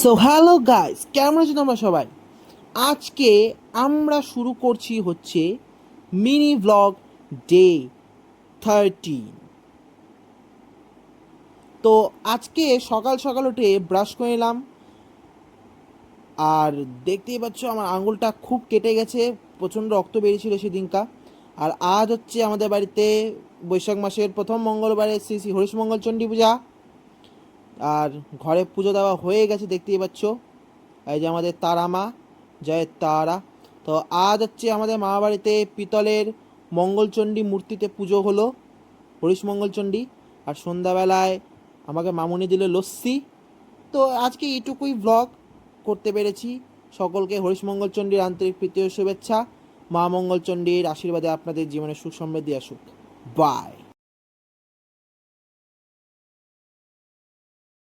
So hello guys, কেমন আছো তোমরা সবাই? আজকে আমরা শুরু করছি হচ্ছে মিনি ব্লগ ডে 13। তো আজকে সকাল সকাল উঠে ব্রাশ করে নিলাম, আর দেখতেই পাচ্ছ আমার আঙুলটা খুব কেটে গেছে, প্রচণ্ড রক্ত বেরিয়েছিল সেদিনকা। আর আজ হচ্ছে আমাদের বাড়িতে বৈশাখ মাসের প্রথম মঙ্গলবারে শ্রী শ্রী হরিশমঙ্গল চণ্ডী পূজা। আর ঘরে পুজো দেওয়া হয়ে গেছে, দেখতেই পাচ্ছ। এই যে আমাদের তারা মা, জয় তারা। তো আজ হচ্ছে আমাদের মা বাড়িতে পিতলের মঙ্গলচণ্ডী মূর্তিতে পুজো হলো, হরিশ মঙ্গলচণ্ডী। আর সন্ধ্যাবেলায় আমাকে মামুনি দিল লস্যি। তো আজকে এইটুকুই ব্লগ করতে পেরেছি। সকলকে হরিশ মঙ্গলচণ্ডীর আন্তরিক প্রীতি ও শুভেচ্ছা। মা মঙ্গলচণ্ডীর আশীর্বাদে আপনাদের জীবনে সুখ সমৃদ্ধি আসুক। বাই।